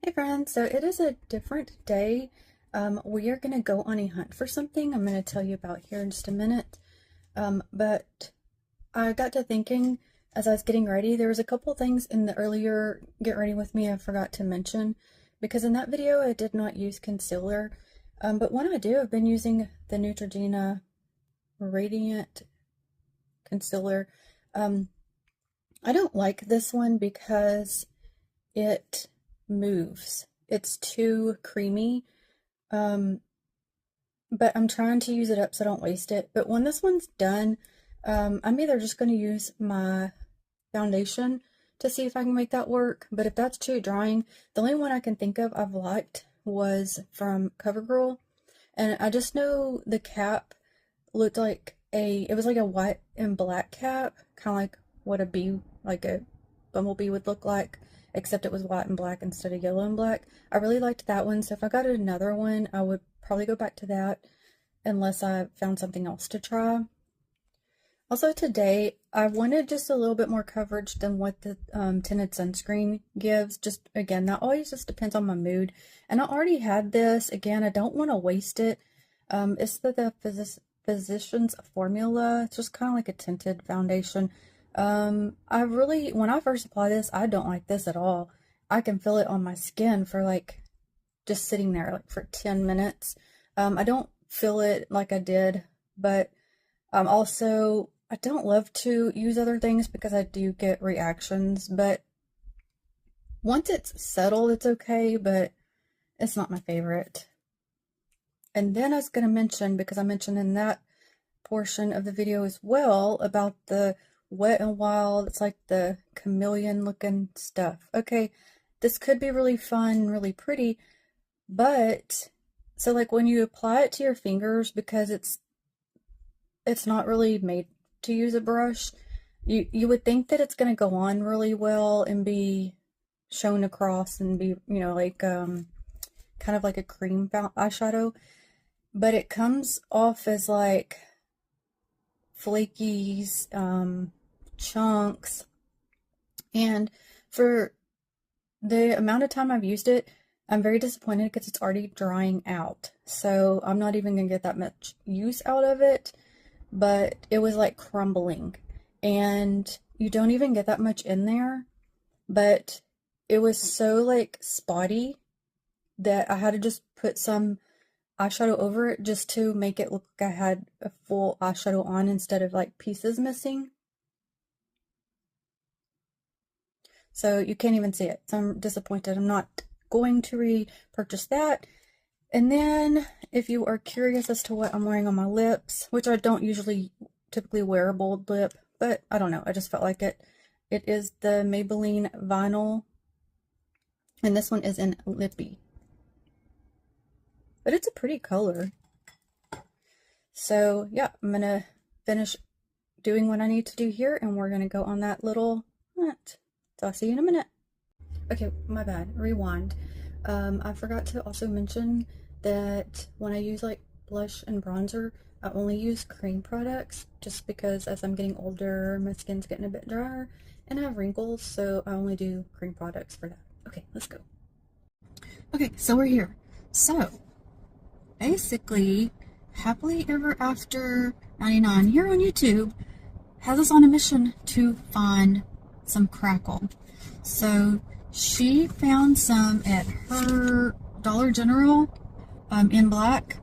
Hey friends, so it is a different day. We are going to go on a hunt for something I'm going to tell you about here in just a minute. But I got to thinking as I was getting ready, there was a couple things in the earlier get ready with me I forgot to mention because in that video I did not use concealer. But when I do, I've been using the Neutrogena Radiant Concealer. I don't like this one because it moves. It's too creamy. Um, but I'm trying to use it up so I don't waste it. But when this one's done, I'm either just going to use my foundation to see if I can make that work. But if that's too drying, the only one I can think of I've liked was from CoverGirl. And I just know the cap looked like it was like a white and black cap, kind of like what like a bumblebee would look like, except it was white and black instead of yellow and black. I really liked that one, so if I got another one, I would probably go back to that unless I found something else to try. Also today, I wanted just a little bit more coverage than what the tinted sunscreen gives. Just, again, that always just depends on my mood. And I already had this. Again, I don't want to waste it. It's the Physicians Formula. It's just kind of like a tinted foundation. When I first apply this, I don't like this at all. I can feel it on my skin for like just sitting there like for 10 minutes. I don't feel it like I did, but also I don't love to use other things because I do get reactions, but once it's settled, it's okay, but it's not my favorite. And then I was going to mention, because I mentioned in that portion of the video as well, about the Wet and Wild. It's like the chameleon looking stuff. Okay, this could be really fun, really pretty, but so like when you apply it to your fingers, because it's not really made to use a brush, you would think that it's going to go on really well and be shown across and be, like kind of like a cream eyeshadow, but it comes off as like flakies, chunks, and for the amount of time I've used it, I'm very disappointed because it's already drying out. So I'm not even gonna get that much use out of it, but it was like crumbling, and you don't even get that much in there, but it was so like spotty that I had to just put some eyeshadow over it just to make it look like I had a full eyeshadow on instead of like pieces missing. So you can't even see it. So I'm disappointed. I'm not going to repurchase that. And then if you are curious as to what I'm wearing on my lips, which I don't usually typically wear a bold lip, but I don't know, I just felt like it. It is the Maybelline Vinyl, and this one is in Lippy. But it's a pretty color. So yeah, I'm gonna finish doing what I need to do here, and we're gonna go on that little hunt. So I'll see you in a minute. Okay, my bad. Rewind. I forgot to also mention that when I use like blush and bronzer, I only use cream products just because as I'm getting older, my skin's getting a bit drier and I have wrinkles, so I only do cream products for that. Okay, let's go. Okay, so we're here. So, basically, Happily Ever After 99 here on YouTube has us on a mission to find some crackle. So she found some at her Dollar General in black,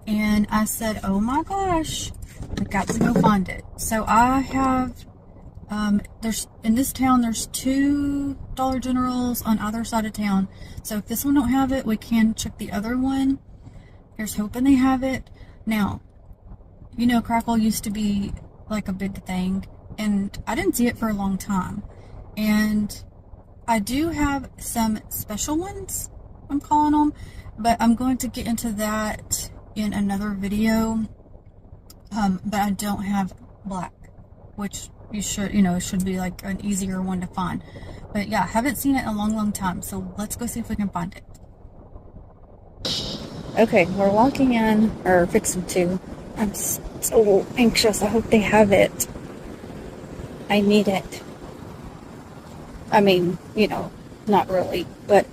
and I said, oh my gosh, we got to go find it. So I have in this town there's 2 Dollar Generals on either side of town, so if this one don't have it, we can check the other one. Here's hoping they have it. Now, crackle used to be like a big thing, and I didn't see it for a long time. And I do have some special ones, I'm calling them, but I'm going to get into that in another video. But I don't have black, which you should, it should be like an easier one to find. But yeah, I haven't seen it in a long, long time, so let's go see if we can find it. Okay, we're walking in, or fixing to. I'm so anxious. I hope they have it. I need it. I mean, not really, but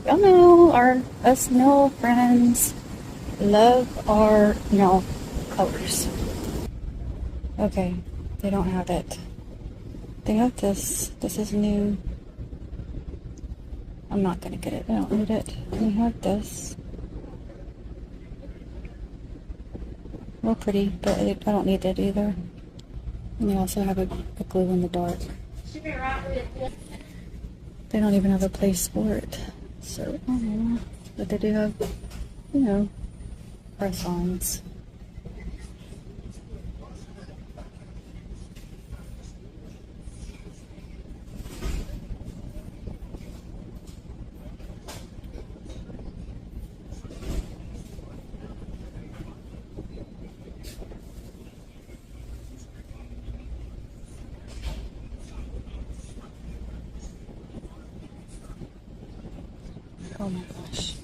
Y'all know us nail friends love our nail colors. Okay, they don't have it. They have this. This is new. I'm not gonna get it. I don't need it. They have this. Real pretty, but I don't need it either. And they also have a glue in the dark. They don't even have a place for it. So, I don't know. But they do have, you know, press-ons. Oh my gosh.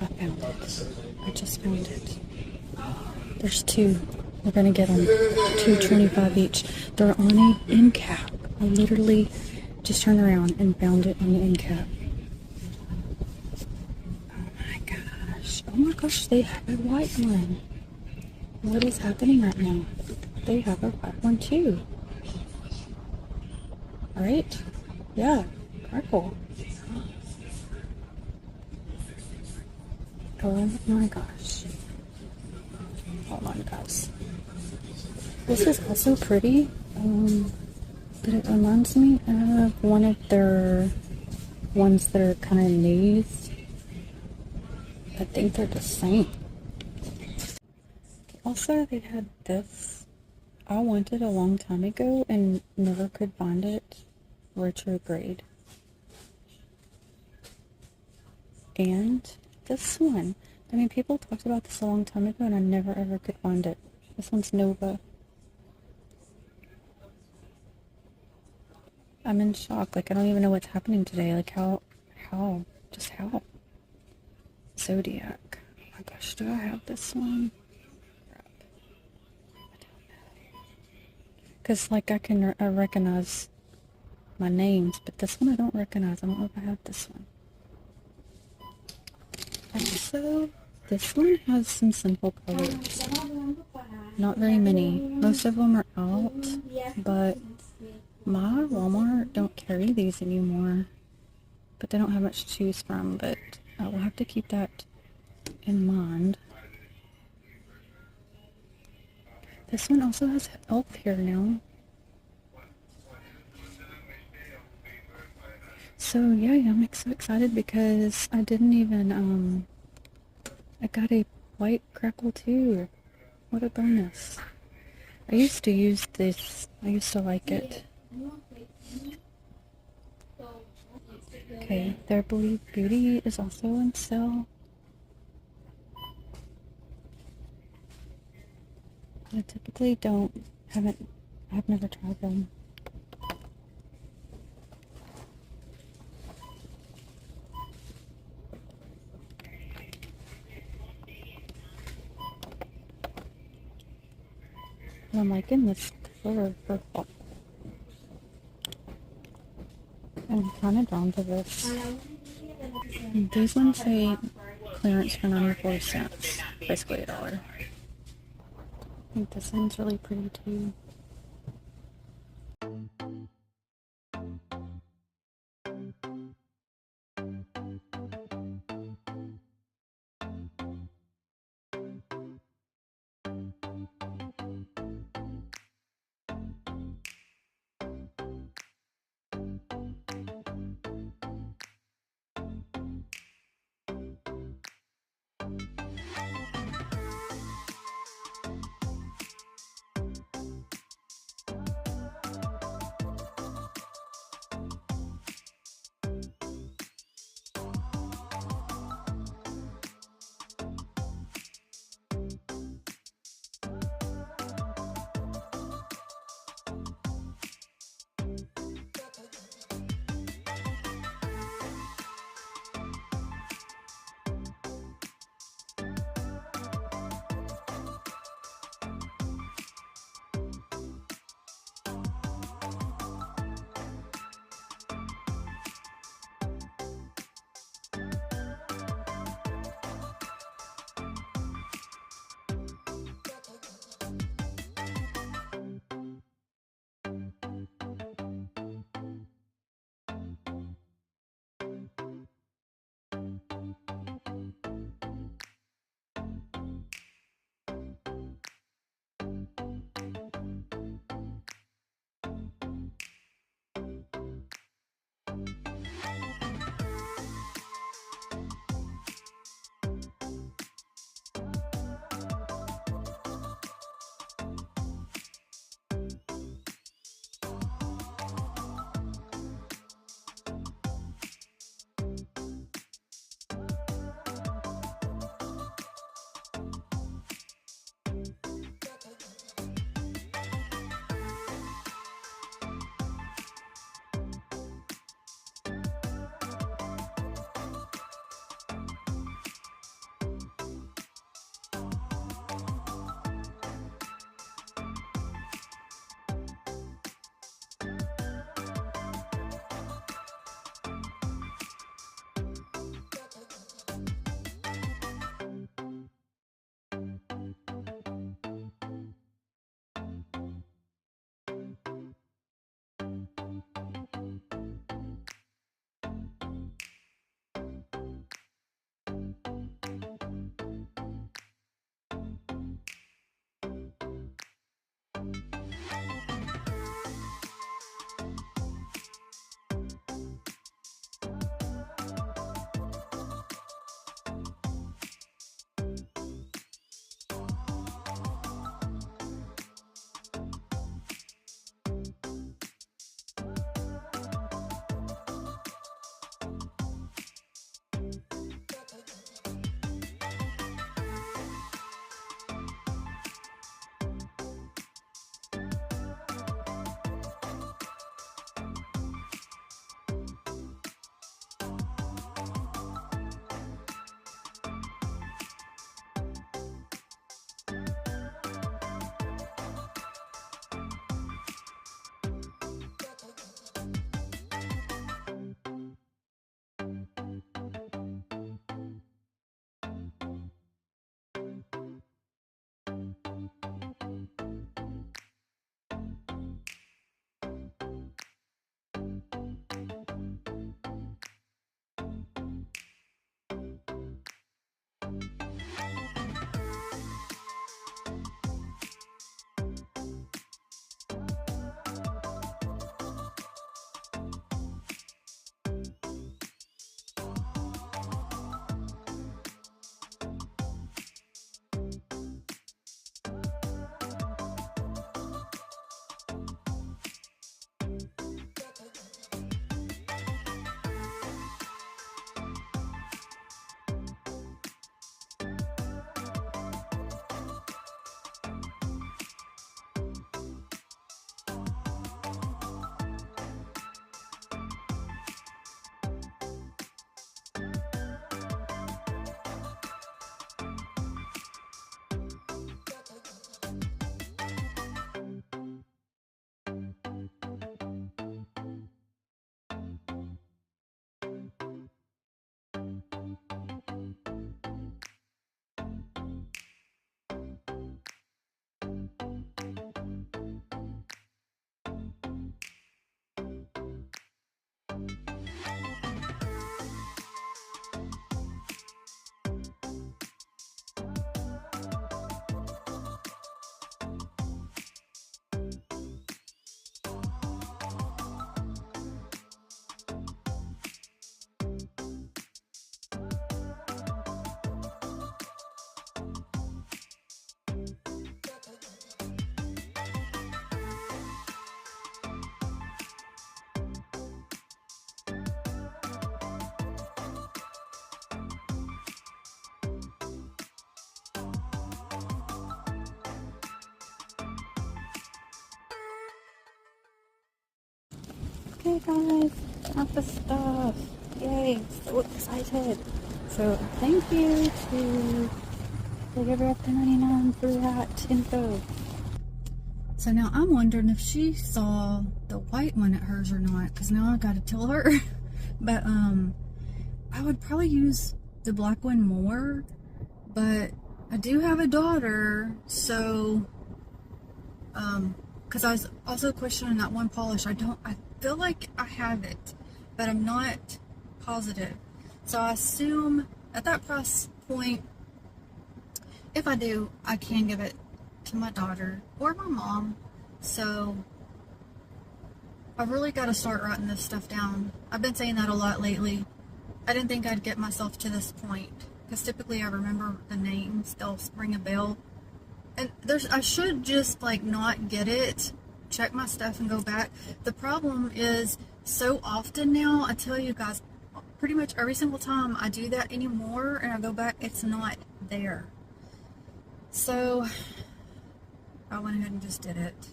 I found it. I just found it. There's two. We're gonna get them. $2.25 each. They're on a end cap. I literally just turned around and found it on the end cap. Oh my gosh. Oh my gosh, they have a white one. What is happening right now? They have a white one too. Alright? Yeah. Crackle. Oh my gosh. Hold on, guys. This is also pretty, but it reminds me of one of their ones that are kind of nudes. I think they're the same. Also, they had this. I wanted a long time ago and never could find it. Retrograde. And this one. I mean, people talked about this a long time ago and I never ever could find it. This one's Nova. I'm in shock. Like, I don't even know what's happening today. Like, how? Just how? Zodiac. Oh my gosh, do I have this one? Crap. I don't know. Because, like, I recognize my names, but this one I don't recognize. I don't know if I have this one. Also, this one has some simple colors. Not very many. Most of them are out, but my Walmart don't carry these anymore. But they don't have much to choose from, but I will have to keep that in mind. This one also has elf here now. So yeah, I'm so excited because I didn't even, I got a white crackle too. What a bonus. I used to use this. I used to like it. Okay, their Believe Beauty is also on sale. I typically I've never tried them. But I'm liking this color purple. I'm kind of drawn to this. And these ones say clearance for 94 cents, basically $1. I think this one's really pretty too. Okay guys, got the stuff. Yay, so excited. So thank you to Deliver After 99 for that info. So now I'm wondering if she saw the white one at hers or not, because now I gotta tell her. But I would probably use the black one more, but I do have a daughter, so because I was also questioning that one polish. I feel like I have it, but I'm not positive. So I assume at that price point, if I do, I can give it to my daughter or my mom. So I really got to start writing this stuff down. I've been saying that a lot lately. I didn't think I'd get myself to this point, because typically I remember the names, they'll ring a bell. And I should just like not get it, check my stuff and go back. The problem is, so often now, I tell you guys, pretty much every single time I do that anymore and I go back, it's not there. So I went ahead and just did it.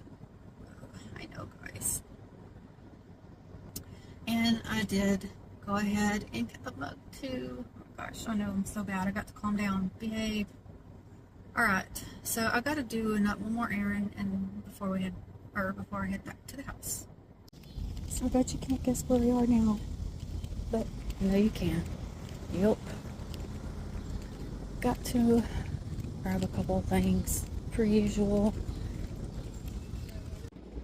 I know, guys. And I did go ahead and get the mug too. Oh gosh, I know I'm so bad. I got to calm down, behave. Alright, so I gotta do one more errand and before I head back to the house. So I bet you can't guess where we are now. But I know you can. Yep. Got to grab a couple of things per usual.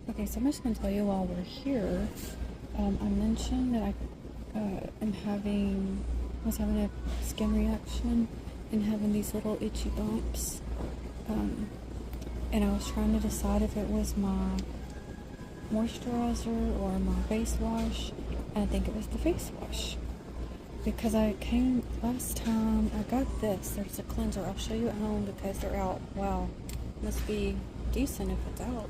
Okay, so I'm just gonna tell you while we're here. I mentioned that I was having a skin reaction and having these little itchy bumps, and I was trying to decide if it was my moisturizer or my face wash, and I think it was the face wash, because I came last time I got this. There's a cleanser. I'll show you at home because they're out. Wow, must be decent if it's out.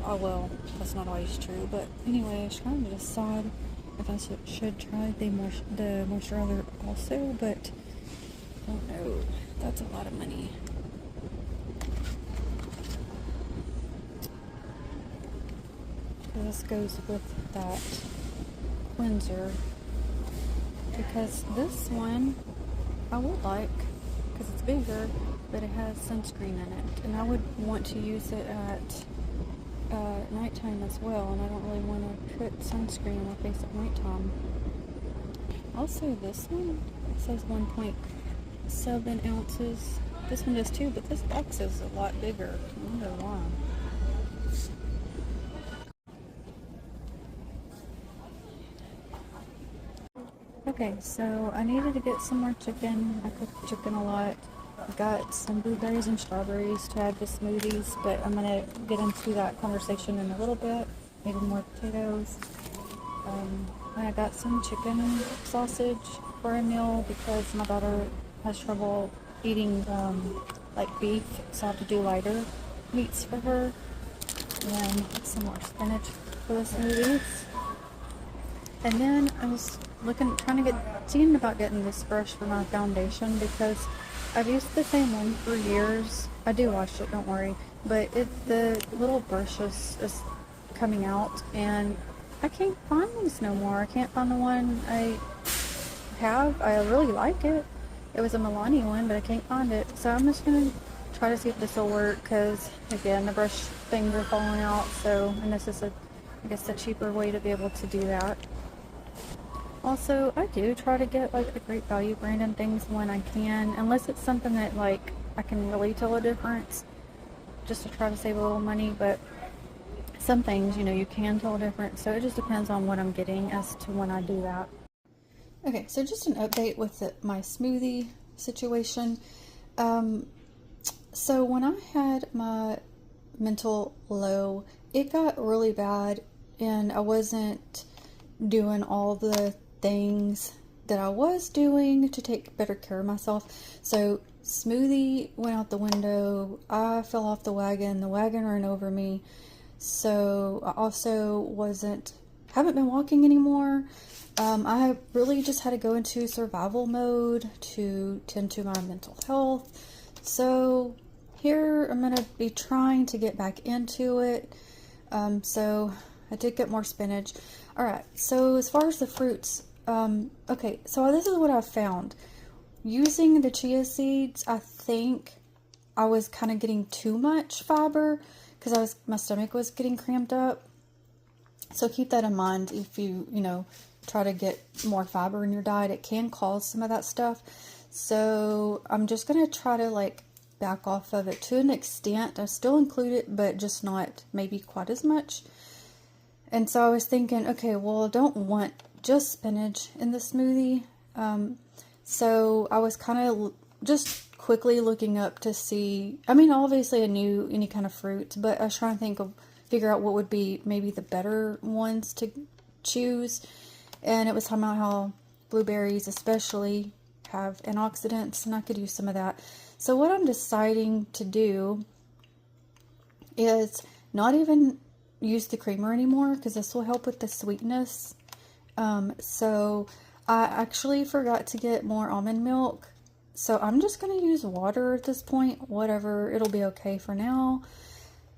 Oh well, that's not always true, but anyway, I was trying to decide if I should try the moisturizer also, but I don't know. That's a lot of money. This goes with that cleanser, because this one I would like, because it's bigger, but it has sunscreen in it, and I would want to use it at nighttime as well, and I don't really want to put sunscreen on my face at nighttime. Also, this one says 1.7 ounces. This one does too, but this box is a lot bigger. I wonder why. Okay, so I needed to get some more chicken. I cook chicken a lot. I got some blueberries and strawberries to add to smoothies, but I'm going to get into that conversation in a little bit. Maybe more potatoes. And I got some chicken sausage for a meal because my daughter has trouble eating like beef, so I have to do lighter meats for her. And some more spinach for the smoothies. And then I was seeing about getting this brush for my foundation, because I've used the same one for years. I do wash it, don't worry. But the little brush is coming out, and I can't find these no more. I can't find the one I have. I really like it. It was a Milani one, but I can't find it. So I'm just going to try to see if this will work, because, again, the brush things are falling out. So, and this is, I guess, a cheaper way to be able to do that. Also, I do try to get like the Great Value brand and things when I can, unless it's something that like I can really tell a difference, just to try to save a little money. But some things, you know, you can tell a difference, so it just depends on what I'm getting as to when I do that. Okay, so just an update with my smoothie situation. So when I had my mental low, it got really bad, and I wasn't doing all the things that I was doing to take better care of myself. So smoothie went out the window. I fell off the wagon ran over me. So I also haven't been walking anymore. I really just had to go into survival mode to tend to my mental health. So here I'm going to be trying to get back into it. So I did get more spinach. Alright, so as far as the fruits, okay, so this is what I found. Using the chia seeds, I think I was kind of getting too much fiber, because my stomach was getting cramped up. So keep that in mind if you try to get more fiber in your diet. It can cause some of that stuff. So I'm just going to try to like back off of it to an extent. I still include it, but just not maybe quite as much. And so I was thinking, okay, well, I don't want just spinach in the smoothie. So I was kind of just quickly looking up to see, I mean, obviously I knew any kind of fruits, but I was trying to figure out what would be maybe the better ones to choose. And it was talking about how blueberries especially have antioxidants, and I could use some of that. So what I'm deciding to do is not even use the creamer anymore, because this will help with the sweetness. So I actually forgot to get more almond milk, so I'm just going to use water at this point. Whatever, it'll be okay for now.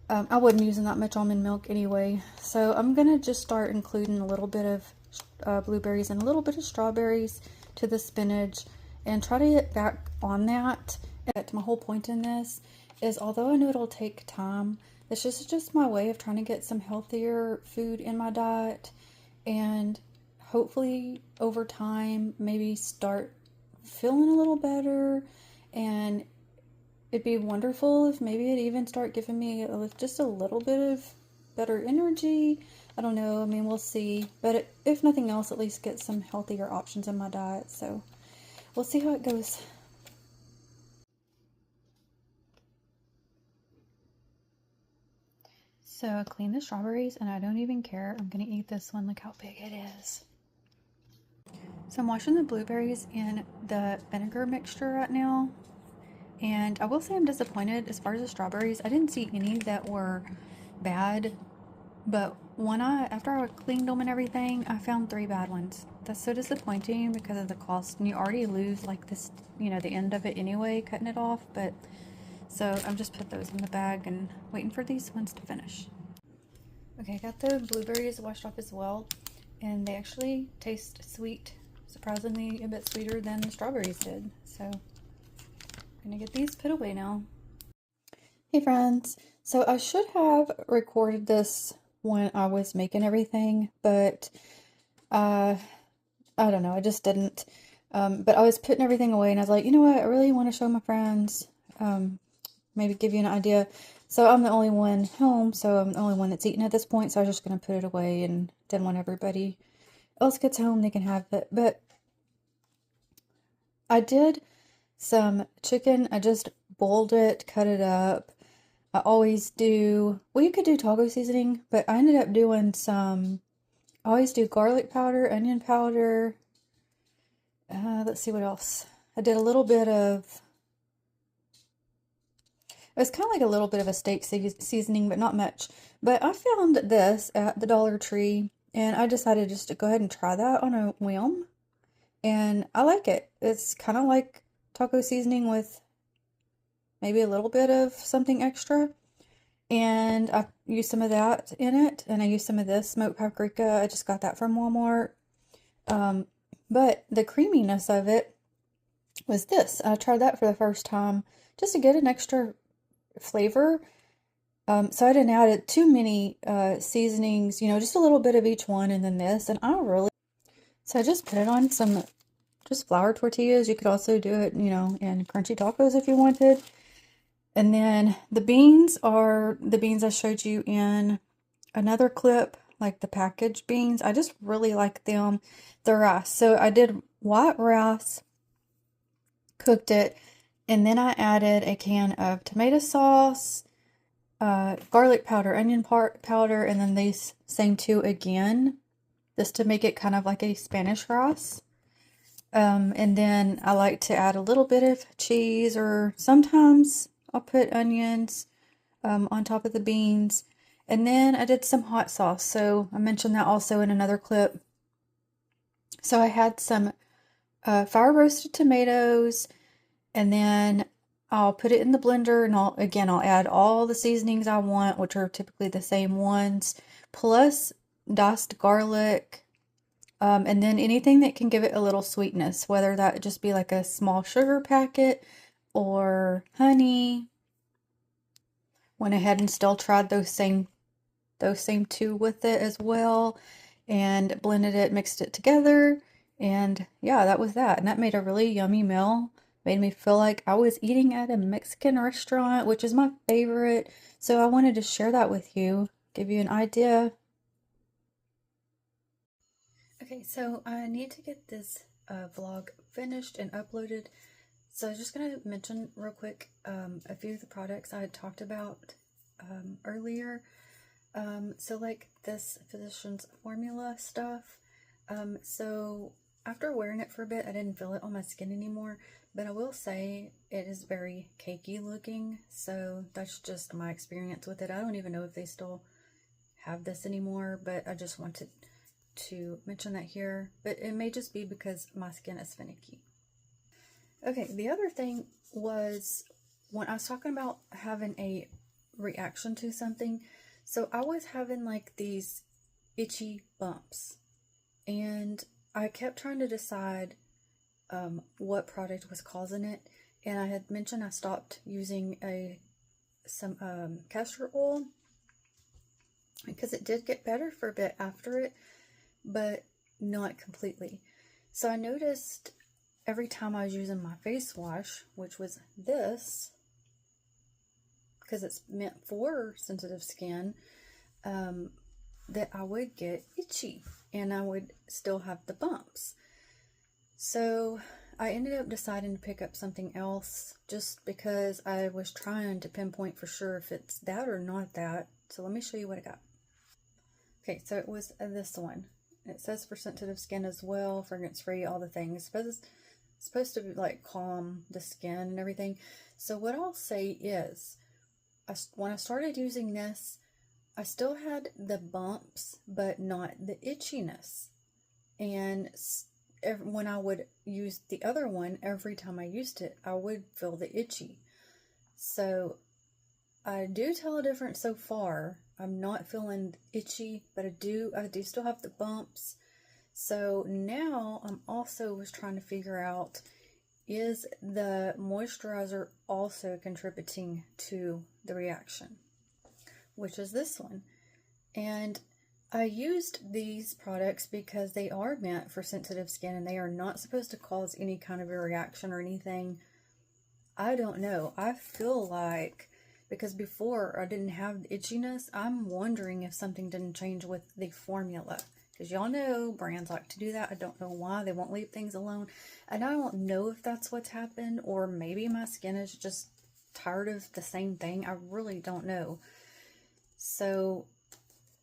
I wasn't using that much almond milk anyway, so I'm going to just start including a little bit of blueberries and a little bit of strawberries to the spinach and try to get back on that. And my whole point in this is, although I know it'll take time, this is just my way of trying to get some healthier food in my diet, and hopefully over time maybe start feeling a little better. And it'd be wonderful if maybe it'd even start giving me just a little bit of better energy. I don't know, I mean, we'll see, but if nothing else, at least get some healthier options in my diet. So we'll see how it goes. So I cleaned the strawberries and I don't even care. I'm gonna eat this one. Look how big it is. So I'm washing the blueberries in the vinegar mixture right now. And I will say I'm disappointed as far as the strawberries. I didn't see any that were bad, but after I cleaned them and everything, I found 3 bad ones. That's so disappointing because of the cost, and you already lose like this, you know, the end of it anyway, cutting it off. But so I've just put those in the bag and waiting for these ones to finish. Okay, I got the blueberries washed off as well, and they actually taste sweet, surprisingly a bit sweeter than the strawberries did. So I'm gonna get these put away now. Hey friends, so I should have recorded this when I was making everything, but I don't know, I just didn't. But I was putting everything away and I was like, you know what, I really want to show my friends, maybe give you an idea. So I'm the only one home, so I'm the only one that's eating at this point, so I was just going to put it away and didn't want everybody else gets home, they can have it. But I did some chicken. I just boiled it, cut it up. I always do, well, you could do taco seasoning, but I ended up doing I always do garlic powder, onion powder. Let's see what else. I did a little bit of, it was kind of like a little bit of a steak seasoning, but not much. But I found this at the Dollar Tree, and I decided just to go ahead and try that on a whim. And I like it. It's kind of like taco seasoning with maybe a little bit of something extra. And I used some of that in it, and I used some of this smoked paprika. I just got that from Walmart. But the creaminess of it was this. I tried that for the first time just to get an extra flavor. So I didn't add too many seasonings, you know, just a little bit of each one, and then this. And so I just put it on some just flour tortillas. You could also do it, you know, in crunchy tacos if you wanted. And then the beans are the beans I showed you in another clip, like the packaged beans. I just really like them. The rice. So I did white rice, cooked it, and then I added a can of tomato sauce, garlic powder, onion powder, and then these same 2 again, just to make it kind of like a Spanish rice. And then I like to add a little bit of cheese, or sometimes I'll put onions on top of the beans. And then I did some hot sauce. So I mentioned that also in another clip. So I had some fire roasted tomatoes, and then I'll put it in the blender, and I'll add all the seasonings I want, which are typically the same ones, plus diced garlic, and then anything that can give it a little sweetness, whether that just be like a small sugar packet or honey. Went ahead and still tried those same 2 with it as well, and blended it, mixed it together, and yeah, that was that. And that made a really yummy meal. Made me feel like I was eating at a Mexican restaurant, which is my favorite. So I wanted to share that with you, give you an idea. Okay, so I need to get this vlog finished and uploaded. So I was just going to mention real quick a few of the products I had talked about earlier. So like this Physicians Formula stuff. So after wearing it for a bit, I didn't feel it on my skin anymore, but I will say it is very cakey looking. So that's just my experience with it. I don't even know if they still have this anymore, but I just wanted to mention that here, but it may just be because my skin is finicky. Okay, the other thing was when I was talking about having a reaction to something, so I was having like these itchy bumps, and I kept trying to decide what product was causing it, and I had mentioned I stopped using some castor oil because it did get better for a bit after it, but not completely. So I noticed every time I was using my face wash, which was this, because it's meant for sensitive skin, that I would get itchy and I would still have the bumps. So I ended up deciding to pick up something else just because I was trying to pinpoint for sure if it's that or not that. So let me show you what I got. Okay, so it was this one. It says for sensitive skin as well, fragrance free, all the things. But it's supposed to be like calm the skin and everything. So what I'll say is, when I started using this, I still had the bumps, but not the itchiness. And when I would use the other one, every time I used it, I would feel the itchy. So I do tell a difference so far. I'm not feeling itchy, but I do still have the bumps. So now I'm also was trying to figure out, is the moisturizer also contributing to the reaction, which is this one. And I used these products because they are meant for sensitive skin and they are not supposed to cause any kind of a reaction or anything. I don't know. I feel like, because before I didn't have the itchiness, I'm wondering if something didn't change with the formula. Because y'all know brands like to do that. I don't know why. They won't leave things alone. And I don't know if that's what's happened, or maybe my skin is just tired of the same thing. I really don't know. So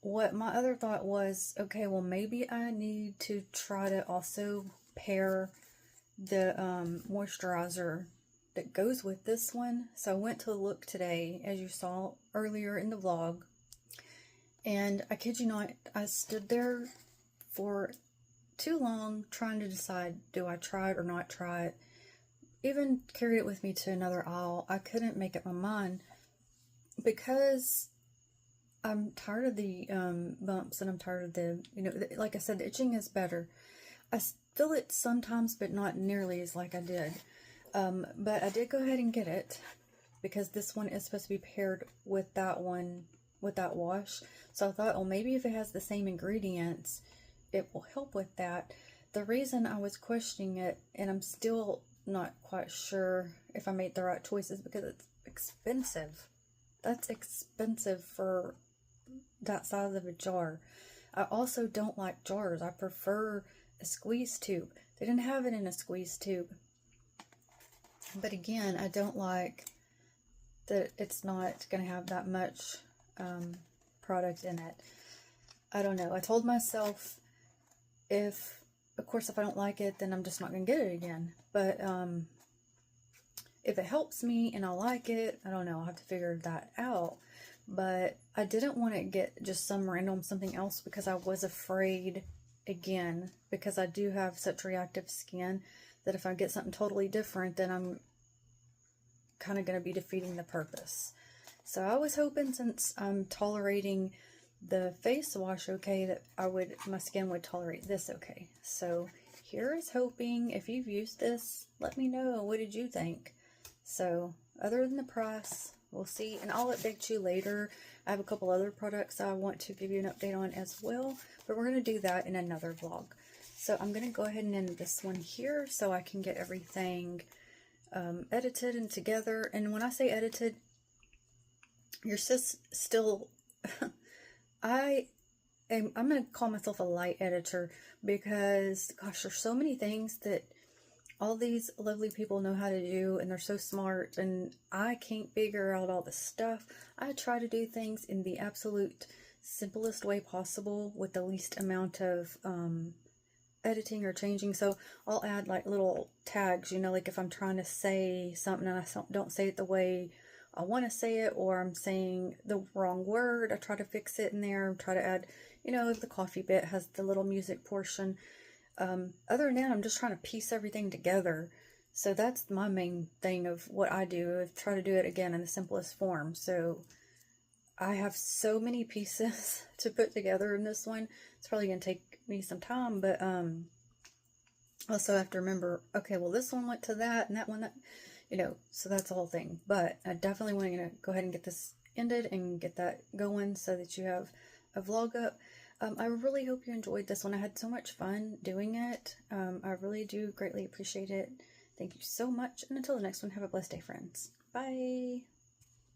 what my other thought was, okay, well, maybe I need to try to also pair the moisturizer that goes with this one. So I went to look today, as you saw earlier in the vlog, and I kid you not, I stood there for too long trying to decide, do I try it or not try it? Even carried it with me to another aisle. I couldn't make up my mind because I'm tired of the bumps, and I'm tired of the, like I said, the itching is better. I feel it sometimes, but not nearly as like I did. But I did go ahead and get it because this one is supposed to be paired with that one, with that wash. So I thought, oh, maybe if it has the same ingredients, it will help with that. The reason I was questioning it, and I'm still not quite sure if I made the right choices, because it's expensive. That's expensive for that size of a jar. I also don't like jars. I prefer a squeeze tube. They didn't have it in a squeeze tube. But again, I don't like that it's not going to have that much product in it. I don't know. I told myself, of course, if I don't like it, then I'm just not going to get it again. But if it helps me and I like it, I don't know. I'll have to figure that out. But I didn't want to get just some random something else because I was afraid, again, because I do have such reactive skin, that if I get something totally different, then I'm kind of going to be defeating the purpose. So I was hoping, since I'm tolerating the face wash okay, that my skin would tolerate this okay. So here is hoping. If you've used this, let me know. What did you think? So other than the price, we'll see, and I'll update you later. I have a couple other products I want to give you an update on as well, but we're going to do that in another vlog. So I'm going to go ahead and end this one here so I can get everything edited and together. And when I say edited, your sis still, I'm going to call myself a light editor because, gosh, there's so many things that all these lovely people know how to do, and they're so smart, and I can't figure out all the stuff. I try to do things in the absolute simplest way possible with the least amount of editing or changing. So I'll add like little tags, like if I'm trying to say something and I don't say it the way I want to say it, or I'm saying the wrong word, I try to fix it in there, try to add, if the coffee bit has the little music portion. Other than that, I'm just trying to piece everything together. So that's my main thing of what I do, is try to do it again in the simplest form. So I have so many pieces to put together in this one. It's probably going to take me some time, but also have to remember, okay, well, this one went to that, and that one, that, so that's the whole thing. But I definitely want to go ahead and get this ended and get that going so that you have a vlog up. I really hope you enjoyed this one. I had so much fun doing it. I really do greatly appreciate it. Thank you so much. And until the next one, have a blessed day, friends. Bye.